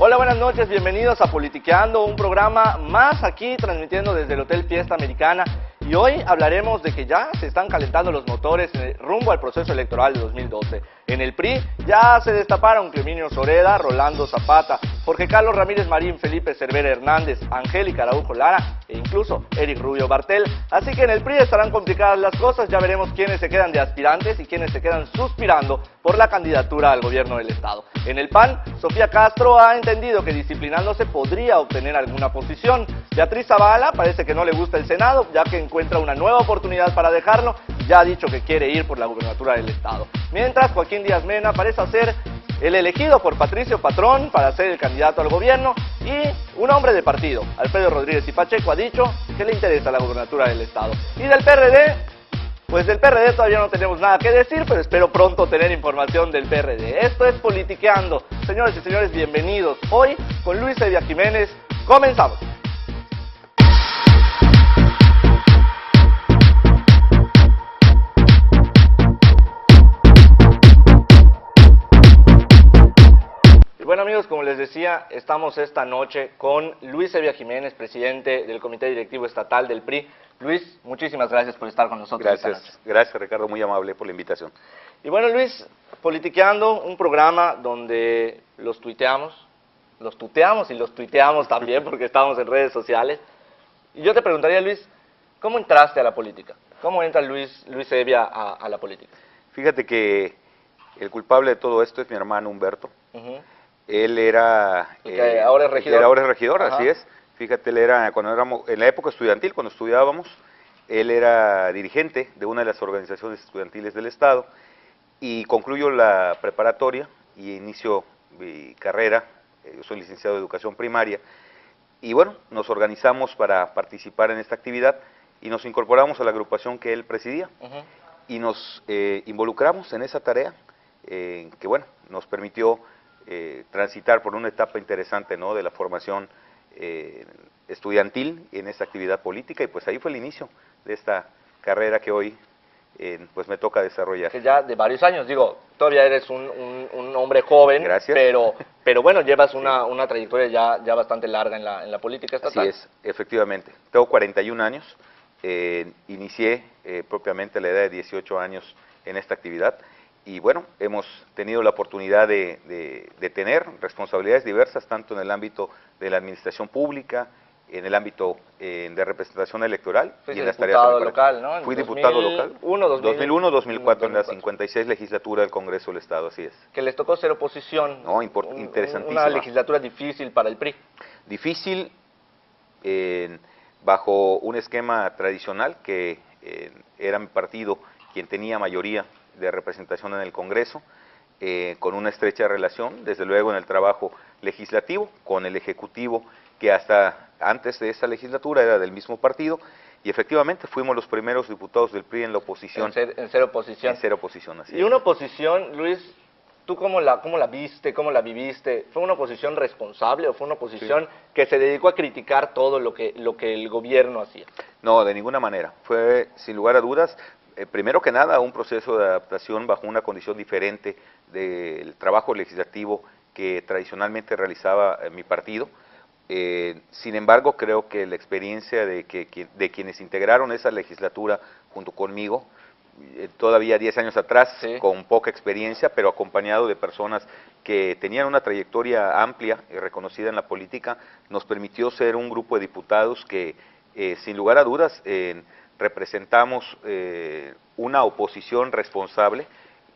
Hola, buenas noches, bienvenidos a Politiqueando, un programa más aquí transmitiendo desde el Hotel Fiesta Americana. Y hoy hablaremos de que ya se están calentando los motores rumbo al proceso electoral de 2012. En el PRI ya se destaparon Cleminio Soreda, Rolando Zapata, Jorge Carlos Ramírez Marín, Felipe Cervera Hernández, Angélica Araujo Lara e incluso Eric Rubio Bartel. Así que en el PRI estarán complicadas las cosas, ya veremos quiénes se quedan de aspirantes y quiénes se quedan suspirando por la candidatura al gobierno del Estado. En el PAN, Sofía Castro ha entendido que disciplinándose podría obtener alguna posición. Beatriz Zavala parece que no le gusta el Senado, ya que encuentra una nueva oportunidad para dejarlo y ya ha dicho que quiere ir por la gubernatura del Estado. Mientras, Joaquín Díaz Mena parece ser el elegido por Patricio Patrón para ser el candidato al gobierno, y un hombre de partido, Alfredo Rodríguez y Pacheco, ha dicho que le interesa la gubernatura del Estado. Y del PRD, pues del PRD todavía no tenemos nada que decir, pero espero pronto tener información del PRD. Esto es Politiqueando. Señores y señores, bienvenidos. Hoy con Luis Evia Jiménez, comenzamos. Bueno amigos, como les decía, estamos esta noche con Luis Evia Jiménez, presidente del Comité Directivo Estatal del PRI. Luis, muchísimas gracias por estar con nosotros. Gracias Ricardo, muy amable por la invitación. Y bueno Luis, Politiqueando, un programa donde los tuteamos y los tuiteamos también porque estamos en redes sociales. Y yo te preguntaría, Luis, ¿cómo entraste a la política? ¿Cómo entra Luis Evia a la política? Fíjate que el culpable de todo esto es mi hermano Humberto. Él era... ahora es regidor. Ahora es regidor, así es. Fíjate, él era, cuando éramos, en la época estudiantil, cuando estudiábamos, él era dirigente de una de las organizaciones estudiantiles del Estado, y concluyo la preparatoria y inicio mi carrera. Yo soy licenciado de Educación Primaria, y bueno, nos organizamos para participar en esta actividad, y nos incorporamos a la agrupación que él presidía, y nos involucramos en esa tarea, que bueno, nos permitió transitar por una etapa interesante, ¿no?, de la formación estudiantil en esta actividad política, y pues ahí fue el inicio de esta carrera que hoy pues me toca desarrollar. Que ya de varios años, digo, todavía eres un hombre joven. Gracias. Pero bueno, llevas una trayectoria ya bastante larga en la política estatal. Así es, efectivamente. Tengo 41 años, inicié propiamente a la edad de 18 años en esta actividad, y bueno, hemos tenido la oportunidad de tener responsabilidades diversas, tanto en el ámbito de la administración pública, en el ámbito de representación electoral y en las tareas local, ¿no? Fui diputado local. 2001-2004 en la 56 legislatura del Congreso del Estado, así es. Que les tocó ser oposición. No, interesantísima. Una legislatura difícil para el PRI. Difícil bajo un esquema tradicional que era mi partido quien tenía mayoría de representación en el Congreso, con una estrecha relación, desde luego, en el trabajo legislativo, con el Ejecutivo, que hasta antes de esa legislatura era del mismo partido, y efectivamente fuimos los primeros diputados del PRI en la oposición. En ser oposición. En ser oposición, así es. Y una oposición, Luis, ¿tú cómo la viste, cómo la viviste? ¿Fue una oposición responsable o fue una oposición que se dedicó a criticar todo lo que el gobierno hacía? No, de ninguna manera. Fue, sin lugar a dudas, primero que nada, un proceso de adaptación bajo una condición diferente del trabajo legislativo que tradicionalmente realizaba mi partido. Sin embargo, creo que la experiencia de quienes integraron esa legislatura junto conmigo, todavía 10 años atrás, con poca experiencia, pero acompañado de personas que tenían una trayectoria amplia y reconocida en la política, nos permitió ser un grupo de diputados que, sin lugar a dudas, representamos una oposición responsable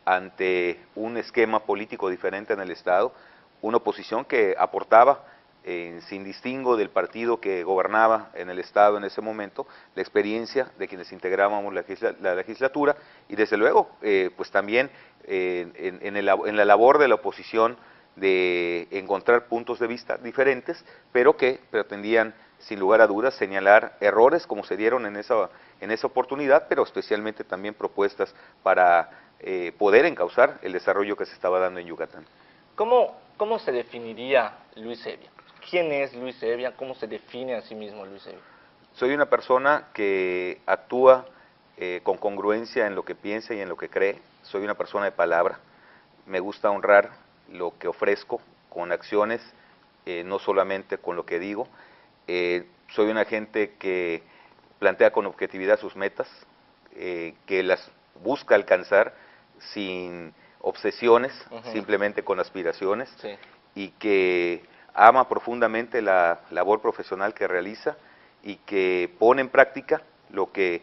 ante un esquema político diferente en el Estado, una oposición que aportaba, sin distingo del partido que gobernaba en el Estado en ese momento, la experiencia de quienes integrábamos la legislatura, y desde luego, pues también en la labor de la oposición de encontrar puntos de vista diferentes, pero que pretendían, sin lugar a dudas, señalar errores como se dieron en esa oportunidad, pero especialmente también propuestas para poder encauzar el desarrollo que se estaba dando en Yucatán. ¿Cómo se definiría Luis Evia? ¿Quién es Luis Evia? ¿Cómo se define a sí mismo Luis Evia? Soy una persona que actúa con congruencia en lo que piensa y en lo que cree. Soy una persona de palabra. Me gusta honrar lo que ofrezco con acciones no solamente con lo que digo. Soy una gente que plantea con objetividad sus metas, que las busca alcanzar sin obsesiones, simplemente con aspiraciones, y que ama profundamente la labor profesional que realiza y que pone en práctica lo que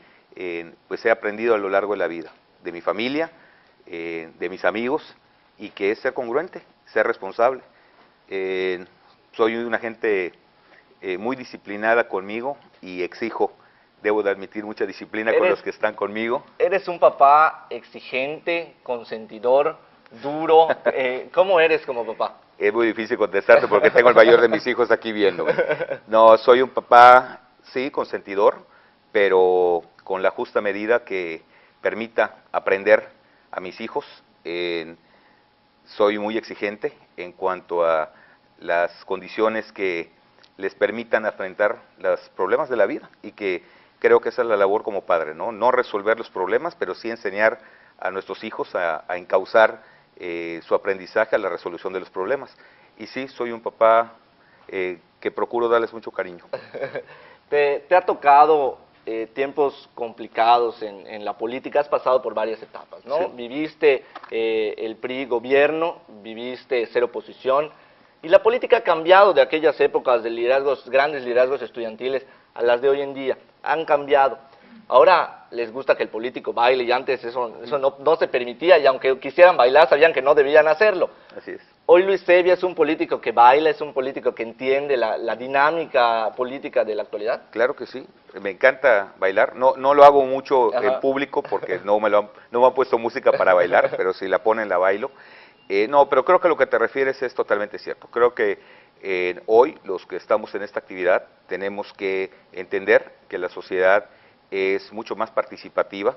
pues he aprendido a lo largo de la vida, de mi familia, de mis amigos, y que es ser congruente, ser responsable. Soy una gente muy disciplinada conmigo y exijo, debo de admitir, mucha disciplina con los que están conmigo. Eres un papá exigente, consentidor, duro. ¿Cómo eres como papá? Es muy difícil contestarte porque tengo el mayor de mis hijos aquí viéndome. No, soy un papá, sí, consentidor, pero con la justa medida que permita aprender a mis hijos. Soy muy exigente en cuanto a las condiciones que les permitan enfrentar los problemas de la vida, y que creo que esa es la labor como padre, ¿no? No resolver los problemas, pero sí enseñar a nuestros hijos a encauzar su aprendizaje a la resolución de los problemas. Y sí, soy un papá que procuro darles mucho cariño. ¿Te ha tocado tiempos complicados en la política? Has pasado por varias etapas, ¿no? Sí. Viviste el PRI gobierno, viviste ser oposición, y la política ha cambiado de aquellas épocas de liderazgos, grandes liderazgos estudiantiles, a las de hoy en día. Han cambiado. Ahora les gusta que el político baile, y antes eso no se permitía, y aunque quisieran bailar sabían que no debían hacerlo. Así es. Hoy Luis Zevia es un político que baila, es un político que entiende la dinámica política de la actualidad. Claro que sí, me encanta bailar. No lo hago mucho en público porque no me han puesto música para bailar, pero si la ponen la bailo. No, pero creo que lo que te refieres es totalmente cierto. Creo que hoy los que estamos en esta actividad tenemos que entender que la sociedad es mucho más participativa,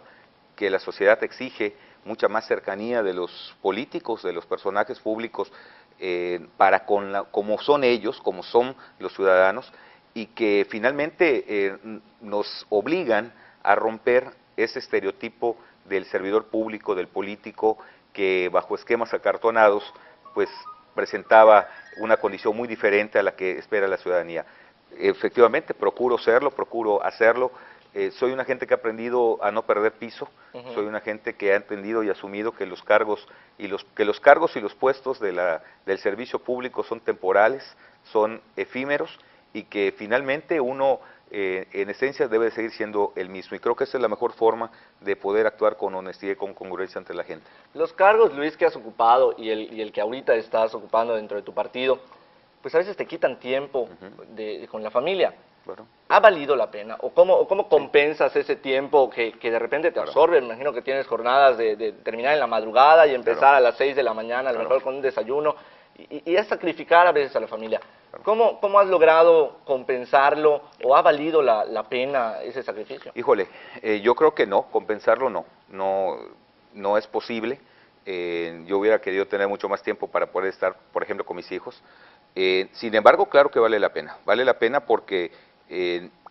que la sociedad exige mucha más cercanía de los políticos, de los personajes públicos, para como son ellos, como son los ciudadanos, y que finalmente nos obligan a romper ese estereotipo del servidor público, del político, que bajo esquemas acartonados pues presentaba una condición muy diferente a la que espera la ciudadanía. Efectivamente, procuro serlo, procuro hacerlo. Soy una gente que ha aprendido a no perder piso. Soy una gente que ha entendido y asumido que los cargos y los puestos del servicio público son temporales, son efímeros, y que finalmente uno en esencia debe seguir siendo el mismo, y creo que esa es la mejor forma de poder actuar con honestidad y con congruencia ante la gente. Los cargos, Luis, que has ocupado y el que ahorita estás ocupando dentro de tu partido, pues a veces te quitan tiempo con la familia. Bueno. ¿Ha valido la pena? ¿O cómo compensas ese tiempo que de repente te absorbe? Me imagino que tienes jornadas de terminar en la madrugada y empezar a las 6 de la mañana, a lo mejor con un desayuno, y es sacrificar a veces a la familia. ¿Cómo has logrado compensarlo, o ha valido la pena ese sacrificio? Híjole, yo creo que no, compensarlo no es posible. Yo hubiera querido tener mucho más tiempo para poder estar, por ejemplo, con mis hijos. Sin embargo, claro que vale la pena porque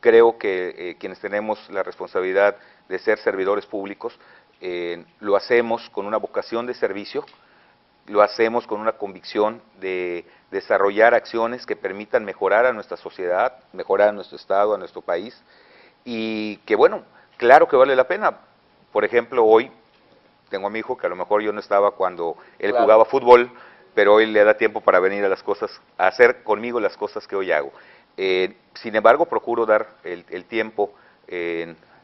creo que quienes tenemos la responsabilidad de ser servidores públicos, lo hacemos con una vocación de servicio, lo hacemos con una convicción de desarrollar acciones que permitan mejorar a nuestra sociedad, mejorar a nuestro estado, a nuestro país, y que bueno, claro que vale la pena. Por ejemplo, hoy tengo a mi hijo que a lo mejor yo no estaba cuando él jugaba fútbol, pero hoy le da tiempo para venir a hacer conmigo las cosas que hoy hago. Sin embargo, procuro dar el tiempo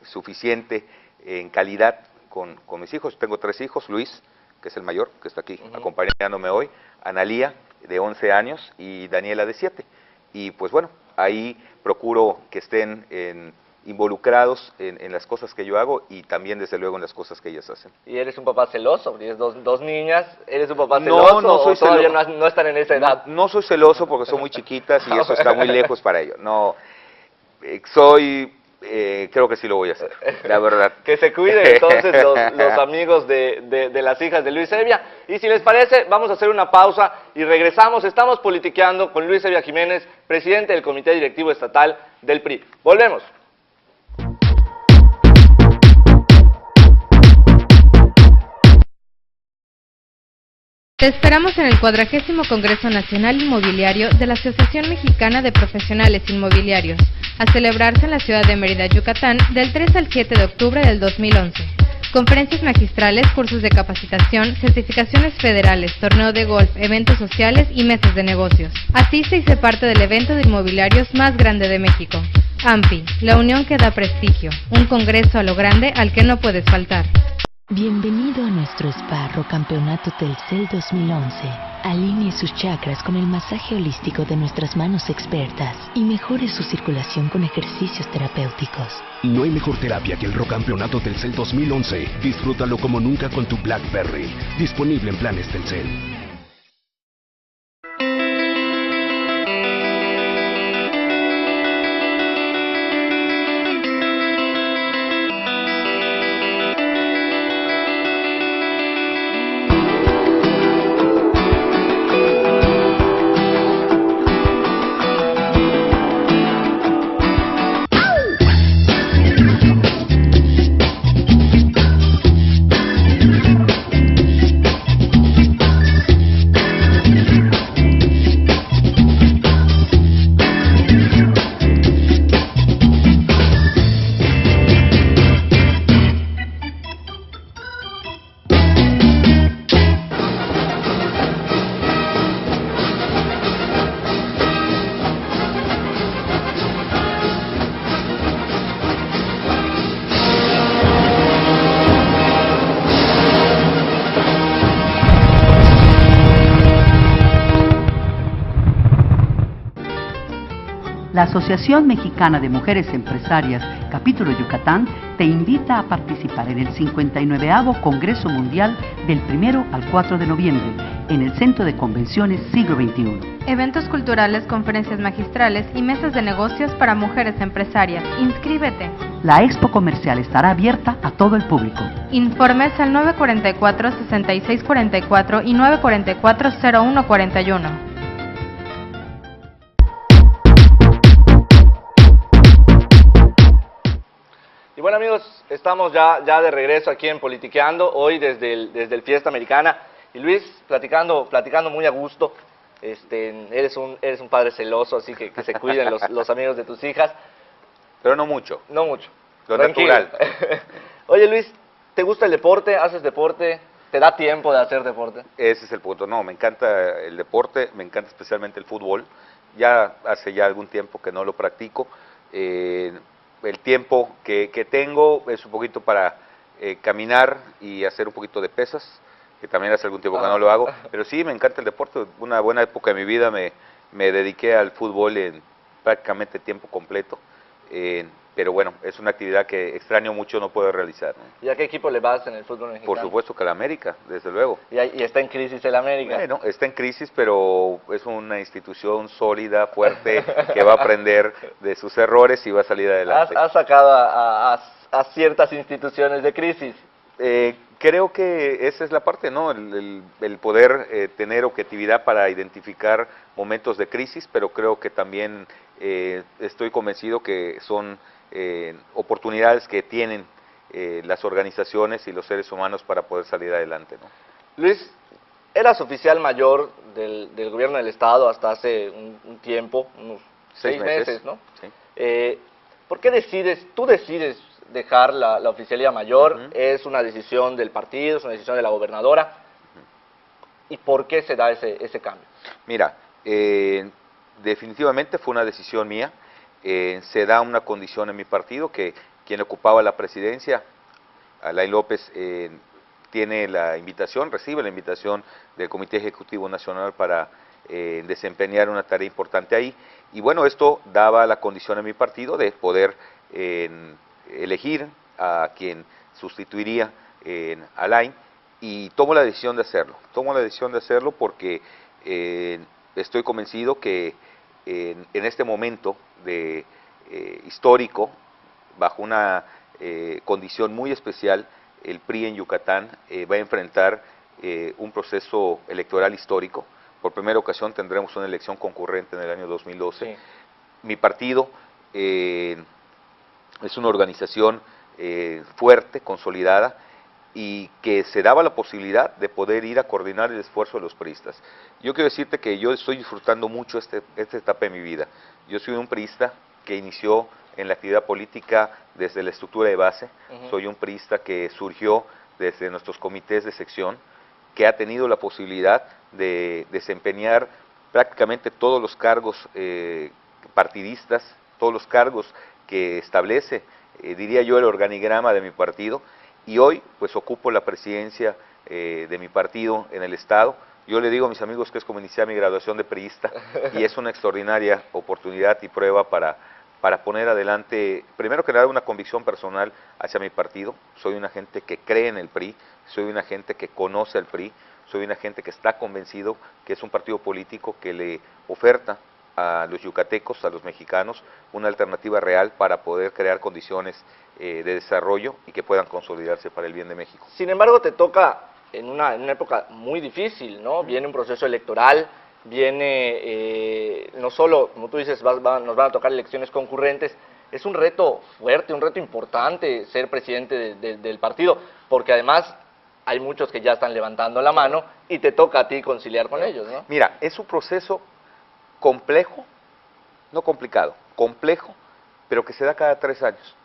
suficiente, en calidad, con mis hijos. Tengo 3 hijos, Luis, que es el mayor, que está aquí acompañándome hoy, Analía, de 11 años, y Daniela, de 7. Y pues bueno, ahí procuro que estén involucrados en las cosas que yo hago, y también desde luego en las cosas que ellas hacen. ¿Y eres un papá celoso? Tienes dos niñas, ¿eres un papá celoso? No soy celoso. ¿Todavía no están en esa edad? No soy celoso porque son muy chiquitas y eso está muy lejos para ellos. No, creo que sí lo voy a hacer, la verdad. Que se cuiden entonces los amigos de las hijas de Luis Zevia. Y si les parece, vamos a hacer una pausa y regresamos. Estamos politiqueando con Luis Zevia Jiménez, presidente del Comité Directivo Estatal del PRI. Volvemos. Te esperamos en el 40º Congreso Nacional Inmobiliario de la Asociación Mexicana de Profesionales Inmobiliarios, a celebrarse en la ciudad de Mérida, Yucatán, del 3 al 7 de octubre del 2011. Conferencias magistrales, cursos de capacitación, certificaciones federales, torneo de golf, eventos sociales y mesas de negocios. Asiste y sé parte del evento de inmobiliarios más grande de México. AMPI, la unión que da prestigio, un congreso a lo grande al que no puedes faltar. Bienvenido a nuestro spa Rocampeonato Telcel 2011. Alinee sus chakras con el masaje holístico de nuestras manos expertas y mejore su circulación con ejercicios terapéuticos. No hay mejor terapia que el Rocampeonato Telcel 2011. Disfrútalo como nunca con tu BlackBerry. Disponible en planes Telcel. La Asociación Mexicana de Mujeres Empresarias, Capítulo Yucatán, te invita a participar en el 59º Congreso Mundial del 1 al 4 de noviembre, en el Centro de Convenciones Siglo XXI. Eventos culturales, conferencias magistrales y mesas de negocios para mujeres empresarias. ¡Inscríbete! La expo comercial estará abierta a todo el público. Informes al 944-6644 y 944-0141. Y bueno amigos, estamos ya de regreso aquí en Politiqueando, hoy desde el Fiesta Americana. Y Luis, platicando muy a gusto, eres un padre celoso, así que se cuiden los amigos de tus hijas. Pero no mucho. No mucho. Lo Tranquilo. natural. Oye Luis, ¿te gusta el deporte? ¿Haces deporte? ¿Te da tiempo de hacer deporte? Ese es el punto. No, me encanta el deporte, me encanta especialmente el fútbol. Ya hace algún tiempo que no lo practico. El tiempo que tengo es un poquito para caminar y hacer un poquito de pesas, que también hace algún tiempo que no lo hago, pero sí, me encanta el deporte. Una buena época de mi vida me dediqué al fútbol en prácticamente tiempo completo, pero bueno, es una actividad que extraño mucho no poder realizar, ¿no? ¿Y a qué equipo le vas en el fútbol mexicano? Por supuesto que la América, desde luego. ¿Y está en crisis el América? Bueno, está en crisis, pero es una institución sólida, fuerte, que va a aprender de sus errores y va a salir adelante. ¿Has sacado a ciertas instituciones de crisis? Creo que esa es la parte, ¿no? El poder tener objetividad para identificar momentos de crisis, pero creo que también estoy convencido que son oportunidades que tienen las organizaciones y los seres humanos para poder salir adelante, ¿no? Luis, eras oficial mayor del gobierno del estado hasta hace un tiempo, unos 6 meses, ¿no? Sí. ¿Por qué tú decides dejar la oficialía mayor? ¿Es una decisión del partido, es una decisión de la gobernadora? ¿Y por qué se da ese cambio? Mira, definitivamente fue una decisión mía. Se da una condición en mi partido que quien ocupaba la presidencia, Alain López, recibe la invitación del Comité Ejecutivo Nacional para desempeñar una tarea importante ahí. Y bueno, esto daba la condición en mi partido de poder elegir a quien sustituiría a Alain, y tomo la decisión de hacerlo. Tomo la decisión de hacerlo porque estoy convencido que en este momento histórico, bajo una condición muy especial, el PRI en Yucatán va a enfrentar un proceso electoral histórico. Por primera ocasión tendremos una elección concurrente en el año 2012. Sí. Mi partido es una organización fuerte, consolidada, y que se daba la posibilidad de poder ir a coordinar el esfuerzo de los priistas. Yo quiero decirte que yo estoy disfrutando mucho esta etapa de mi vida. Yo soy un priista que inició en la actividad política desde la estructura de base, soy un priista que surgió desde nuestros comités de sección, que ha tenido la posibilidad de desempeñar prácticamente todos los cargos partidistas, todos los cargos que establece, diría yo, el organigrama de mi partido, y hoy pues ocupo la presidencia de mi partido en el Estado. Yo le digo a mis amigos que es como iniciar mi graduación de priista, y es una extraordinaria oportunidad y prueba para poner adelante, primero que nada, una convicción personal hacia mi partido. Soy una gente que cree en el PRI, soy una gente que conoce al PRI, soy una gente que está convencido que es un partido político que le oferta a los yucatecos, a los mexicanos, una alternativa real para poder crear condiciones de desarrollo y que puedan consolidarse para el bien de México. Sin embargo, te toca en una época muy difícil, ¿no? Viene un proceso electoral, viene, no solo, como tú dices, nos van a tocar elecciones concurrentes, es un reto fuerte, un reto importante ser presidente del partido, porque además hay muchos que ya están levantando la mano y te toca a ti conciliar con ellos, ¿no? Mira, es un proceso complejo, no complicado, complejo, pero que se da cada 3 años.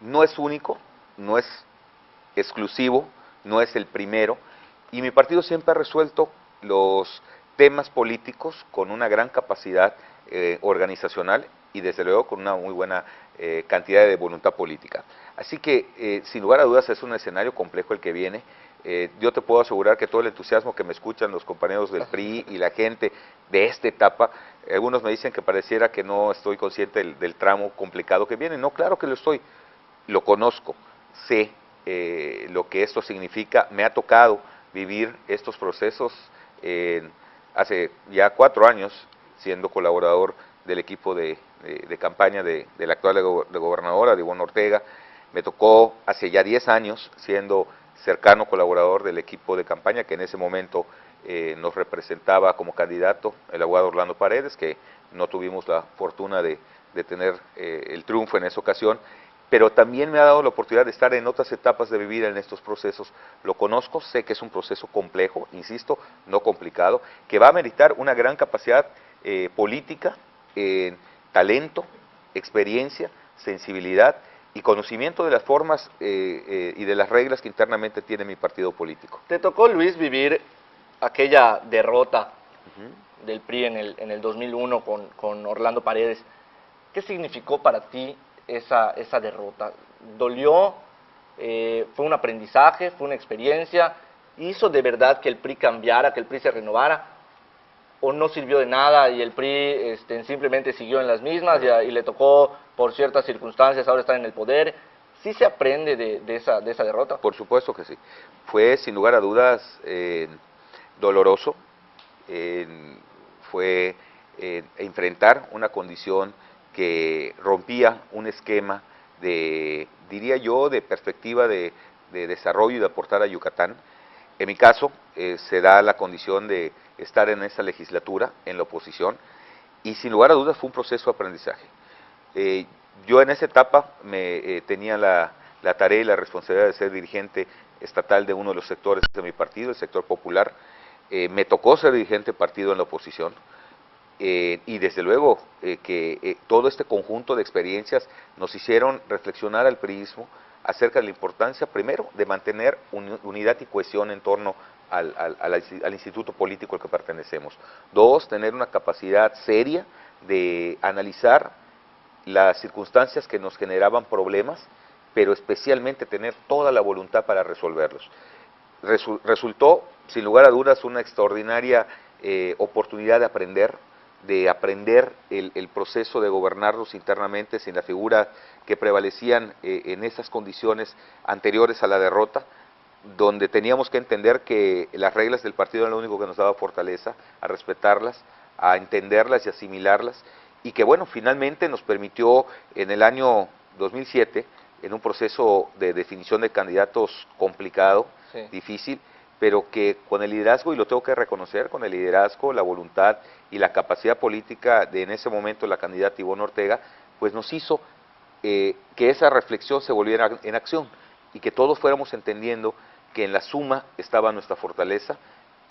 No es único, no es exclusivo, no es el primero, y mi partido siempre ha resuelto los temas políticos con una gran capacidad organizacional y desde luego con una muy buena cantidad de voluntad política. Así que sin lugar a dudas es un escenario complejo el que viene. Yo te puedo asegurar que todo el entusiasmo que me escuchan los compañeros del PRI y la gente de esta etapa, algunos me dicen que pareciera que no estoy consciente del tramo complicado que viene. No, claro que lo estoy, lo conozco, sé lo que esto significa, me ha tocado vivir estos procesos hace ya 4 años siendo colaborador del equipo de campaña de la actual gobernadora, de Ivonne Ortega. Me tocó hace ya 10 años siendo cercano colaborador del equipo de campaña que en ese momento nos representaba como candidato el abogado Orlando Paredes, que no tuvimos la fortuna de tener el triunfo en esa ocasión, pero también me ha dado la oportunidad de estar en otras etapas de vivir en estos procesos. Lo conozco, sé que es un proceso complejo, insisto, no complicado, que va a meritar una gran capacidad política, talento, experiencia, sensibilidad y conocimiento de las formas y de las reglas que internamente tiene mi partido político. Te tocó, Luis, vivir aquella derrota del PRI en el 2001 con Orlando Paredes. ¿Qué significó para ti esa derrota? ¿Dolió? ¿Fue un aprendizaje? ¿Fue una experiencia? ¿Hizo de verdad que el PRI cambiara, que el PRI se renovara? ¿O no sirvió de nada y el PRI simplemente siguió en las mismas y le tocó, por ciertas circunstancias, ahora estar en el poder? ¿Sí se aprende de esa derrota? Por supuesto que sí. Fue, sin lugar a dudas, doloroso. Fue enfrentar una condición que rompía un esquema de, diría yo, de perspectiva de desarrollo y de aportar a Yucatán. En mi caso, se da la condición de estar en esta legislatura, en la oposición, y sin lugar a dudas fue un proceso de aprendizaje. Yo en esa etapa tenía la tarea y la responsabilidad de ser dirigente estatal de uno de los sectores de mi partido, el sector popular. Me tocó ser dirigente de partido en la oposición, y desde luego que todo este conjunto de experiencias nos hicieron reflexionar al priismo acerca de la importancia, primero, de mantener unidad y cohesión en torno al instituto político al que pertenecemos. 2, tener una capacidad seria de analizar las circunstancias que nos generaban problemas, pero especialmente tener toda la voluntad para resolverlos. Resultó, sin lugar a dudas, una extraordinaria oportunidad de aprender el proceso de gobernarlos internamente sin la figura que prevalecían en esas condiciones anteriores a la derrota, donde teníamos que entender que las reglas del partido eran lo único que nos daba fortaleza, a respetarlas, a entenderlas y asimilarlas, y que bueno, finalmente nos permitió en el año 2007, en un proceso de definición de candidatos complicado, sí, difícil, pero que con el liderazgo, y lo tengo que reconocer, con el liderazgo, la voluntad y la capacidad política de en ese momento la candidata Ivonne Ortega, pues nos hizo que esa reflexión se volviera en acción y que todos fuéramos entendiendo que en la suma estaba nuestra fortaleza,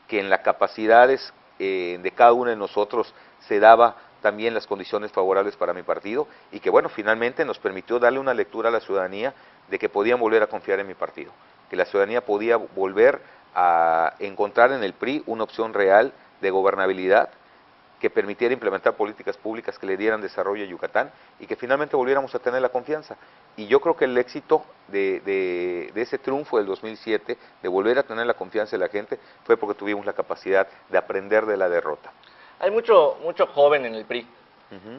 que en las capacidades de cada uno de nosotros se daba también las condiciones favorables para mi partido, y que bueno, finalmente nos permitió darle una lectura a la ciudadanía de que podían volver a confiar en mi partido, que la ciudadanía podía volver a encontrar en el PRI una opción real de gobernabilidad, que permitiera implementar políticas públicas que le dieran desarrollo a Yucatán y que finalmente volviéramos a tener la confianza. Y yo creo que el éxito de ese triunfo del 2007, de volver a tener la confianza de la gente, fue porque tuvimos la capacidad de aprender de la derrota. Hay mucho joven en el PRI,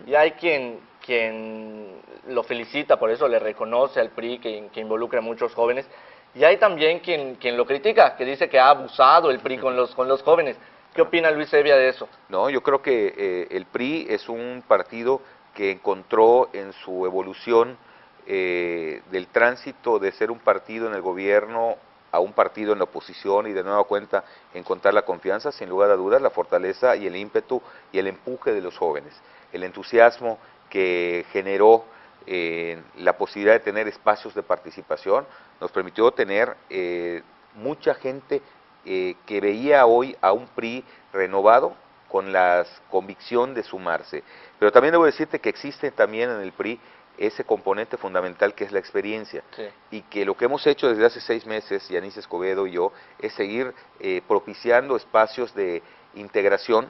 y hay quien lo felicita, por eso le reconoce al PRI que involucra a muchos jóvenes, y hay también quien lo critica, que dice que ha abusado el PRI con los jóvenes. ¿Qué opina Luis Evia de eso? No, yo creo que el PRI es un partido que encontró en su evolución del tránsito de ser un partido en el gobierno a un partido en la oposición, y de nueva cuenta encontrar la confianza, sin lugar a dudas, la fortaleza y el ímpetu y el empuje de los jóvenes, el entusiasmo que generó la posibilidad de tener espacios de participación, nos permitió tener mucha gente que veía hoy a un PRI renovado con la convicción de sumarse. Pero también debo decirte que existe también en el PRI ese componente fundamental que es la experiencia, sí, y que lo que hemos hecho desde hace 6 meses, Yanis Escobedo y yo, es seguir propiciando espacios de integración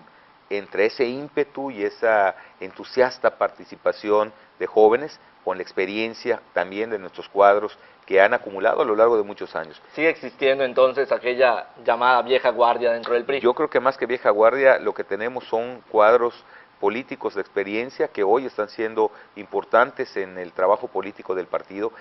entre ese ímpetu y esa entusiasta participación de jóvenes con la experiencia también de nuestros cuadros que han acumulado a lo largo de muchos años. ¿Sigue existiendo entonces aquella llamada vieja guardia dentro del PRI? Yo creo que más que vieja guardia, lo que tenemos son cuadros políticos de experiencia que hoy están siendo importantes en el trabajo político del partido,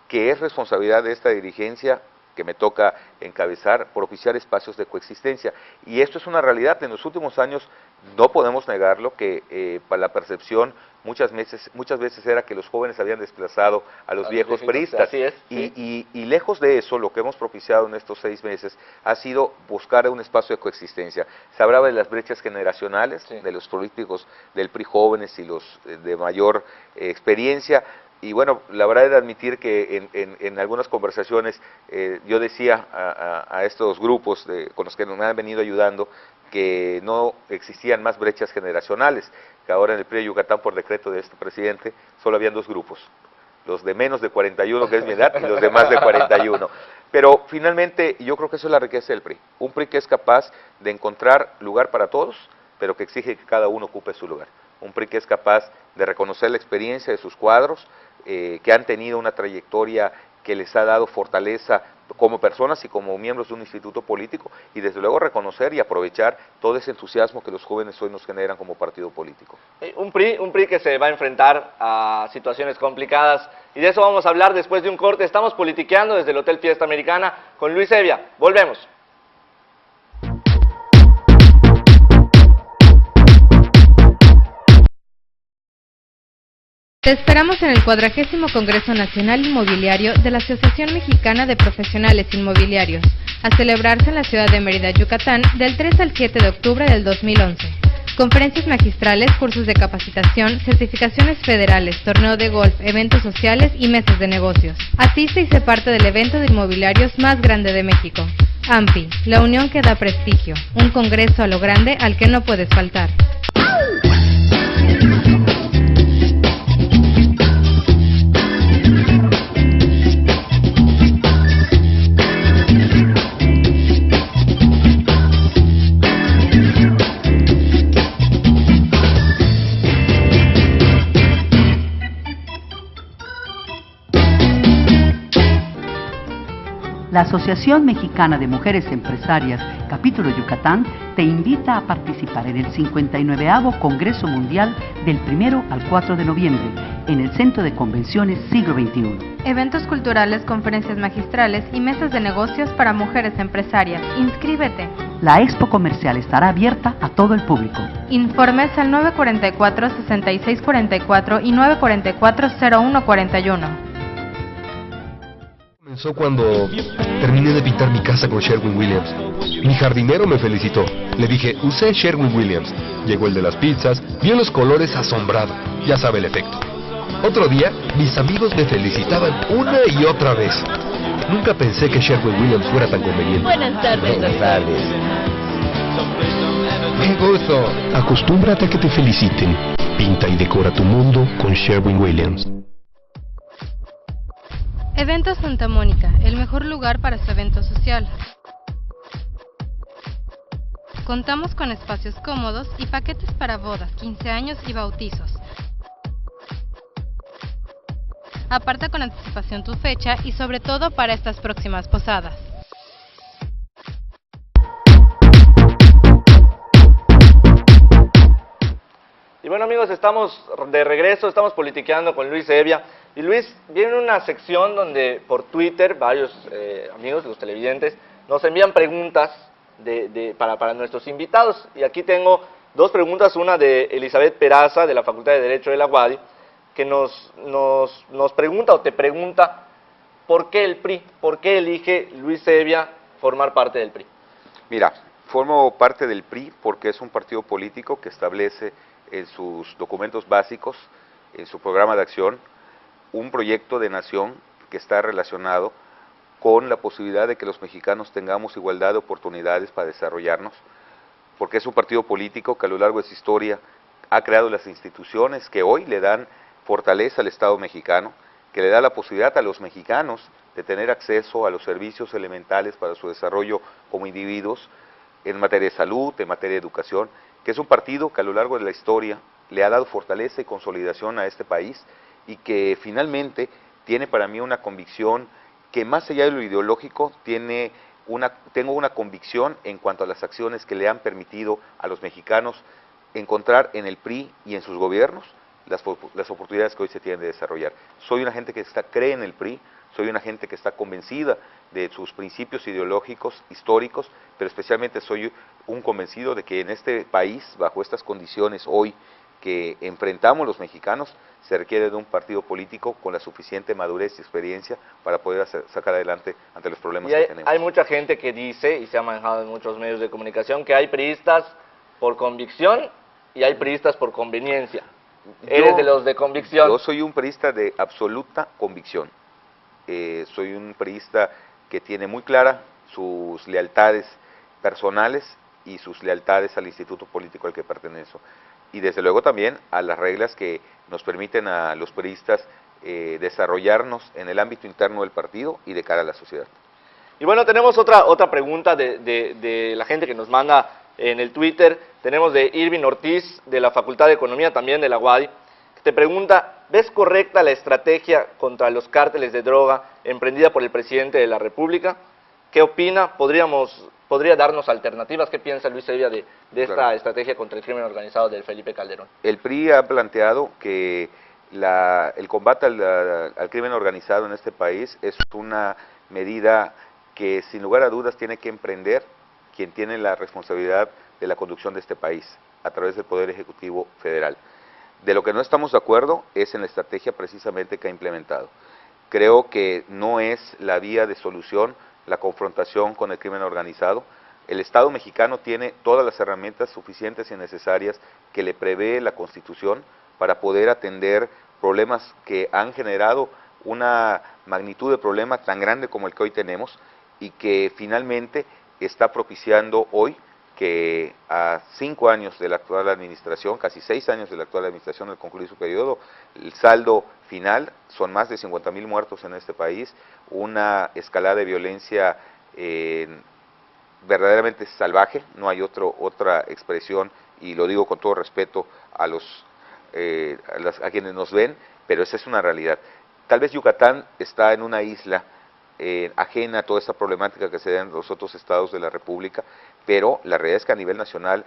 que es responsabilidad de esta dirigencia que me toca encabezar, propiciar espacios de coexistencia. Y esto es una realidad. En los últimos años no podemos negarlo, que para la percepción muchas veces era que los jóvenes habían desplazado a los viejos priistas. Así es, sí. Y lejos de eso, lo que hemos propiciado en estos 6 meses ha sido buscar un espacio de coexistencia. Se hablaba de las brechas generacionales, sí, de los políticos del PRI jóvenes y los de mayor experiencia. Y bueno, la verdad es de admitir que en algunas conversaciones yo decía a estos grupos con los que me han venido ayudando que no existían más brechas generacionales, que ahora en el PRI de Yucatán, por decreto de este presidente, solo habían 2 grupos, los de menos de 41, que es mi edad, y los de más de 41. Pero finalmente yo creo que eso es la riqueza del PRI, un PRI que es capaz de encontrar lugar para todos, pero que exige que cada uno ocupe su lugar. Un PRI que es capaz de reconocer la experiencia de sus cuadros, que han tenido una trayectoria que les ha dado fortaleza como personas y como miembros de un instituto político, y desde luego reconocer y aprovechar todo ese entusiasmo que los jóvenes hoy nos generan como partido político. Un PRI que se va a enfrentar a situaciones complicadas, y de eso vamos a hablar después de un corte. Estamos politiqueando desde el Hotel Fiesta Americana con Luis Evia. Volvemos. Te esperamos en el 40º Congreso Nacional Inmobiliario de la Asociación Mexicana de Profesionales Inmobiliarios, a celebrarse en la ciudad de Mérida, Yucatán, del 3 al 7 de octubre del 2011. Conferencias magistrales, cursos de capacitación, certificaciones federales, torneo de golf, eventos sociales y mesas de negocios. Asiste y sé parte del evento de inmobiliarios más grande de México. AMPI, la unión que da prestigio, un congreso a lo grande al que no puedes faltar. La Asociación Mexicana de Mujeres Empresarias, Capítulo Yucatán, te invita a participar en el 59º Congreso Mundial del 1 al 4 de noviembre, en el Centro de Convenciones Siglo XXI. Eventos culturales, conferencias magistrales y mesas de negocios para mujeres empresarias. ¡Inscríbete! La expo comercial estará abierta a todo el público. Informes al 944-6644 y 944-0141. Comenzó cuando terminé de pintar mi casa con Sherwin-Williams. Mi jardinero me felicitó. Le dije, usé Sherwin-Williams. Llegó el de las pizzas, vio los colores asombrado. Ya sabe el efecto. Otro día, mis amigos me felicitaban una y otra vez. Nunca pensé que Sherwin-Williams fuera tan conveniente. Buenas tardes. Buenas tardes. ¡Qué gusto! Acostúmbrate a que te feliciten. Pinta y decora tu mundo con Sherwin-Williams. Eventos Santa Mónica, el mejor lugar para su evento social. Contamos con espacios cómodos y paquetes para bodas, 15 años y bautizos. Aparta con anticipación tu fecha y sobre todo para estas próximas posadas. Y bueno amigos, estamos de regreso, estamos politiqueando con Luis Evia. Y Luis, viene una sección donde por Twitter varios amigos, los televidentes, nos envían preguntas para nuestros invitados. Y aquí tengo dos preguntas, una de Elizabeth Peraza, de la Facultad de Derecho de la UADY, que nos pregunta o te pregunta, ¿por qué el PRI? ¿Por qué elige Luis Evia formar parte del PRI? Mira, formo parte del PRI porque es un partido político que establece en sus documentos básicos, en su programa de acción, un proyecto de nación que está relacionado con la posibilidad de que los mexicanos tengamos igualdad de oportunidades para desarrollarnos, porque es un partido político que a lo largo de su historia ha creado las instituciones que hoy le dan fortaleza al Estado mexicano, que le da la posibilidad a los mexicanos de tener acceso a los servicios elementales para su desarrollo como individuos, en materia de salud, en materia de educación, que es un partido que a lo largo de la historia le ha dado fortaleza y consolidación a este país y que finalmente tiene para mí una convicción que más allá de lo ideológico tengo una convicción en cuanto a las acciones que le han permitido a los mexicanos encontrar en el PRI y en sus gobiernos las oportunidades que hoy se tienen de desarrollar. Soy una gente que cree en el PRI, soy una gente que está convencida de sus principios ideológicos, históricos, pero especialmente soy un convencido de que en este país, bajo estas condiciones hoy que enfrentamos los mexicanos, se requiere de un partido político con la suficiente madurez y experiencia para poder sacar adelante ante los problemas que tenemos. Hay mucha gente que dice, y se ha manejado en muchos medios de comunicación, que hay priistas por convicción y hay priistas por conveniencia. ¿Eres de los de convicción? Yo soy un priista de absoluta convicción. Soy un priista que tiene muy clara sus lealtades personales y sus lealtades al instituto político al que pertenezco. Y desde luego también a las reglas que nos permiten a los priistas desarrollarnos en el ámbito interno del partido y de cara a la sociedad. Y bueno, tenemos otra pregunta de la gente que nos manda en el Twitter. Tenemos de Irving Ortiz, de la Facultad de Economía, también de la UADY, que te pregunta, ¿ves correcta la estrategia contra los cárteles de droga emprendida por el presidente de la República? ¿Qué opina? ¿Podría darnos alternativas? ¿Qué piensa Luis Evia de esta estrategia contra el crimen organizado del Felipe Calderón? El PRI ha planteado que el combate al crimen organizado en este país es una medida que sin lugar a dudas tiene que emprender quien tiene la responsabilidad de la conducción de este país a través del Poder Ejecutivo Federal. De lo que no estamos de acuerdo es en la estrategia precisamente que ha implementado. Creo que no es la vía de solución la confrontación con el crimen organizado. El Estado mexicano tiene todas las herramientas suficientes y necesarias que le prevé la Constitución para poder atender problemas que han generado una magnitud de problema tan grande como el que hoy tenemos y que finalmente está propiciando hoy que a 5 años de la actual administración, casi 6 años de la actual administración al concluir su periodo, el saldo final son más de 50,000 muertos en este país, una escalada de violencia verdaderamente salvaje, no hay otra expresión, y lo digo con todo respeto a quienes nos ven, pero esa es una realidad. Tal vez Yucatán está en una isla ajena a toda esta problemática que se da en los otros estados de la República, pero la realidad es que a nivel nacional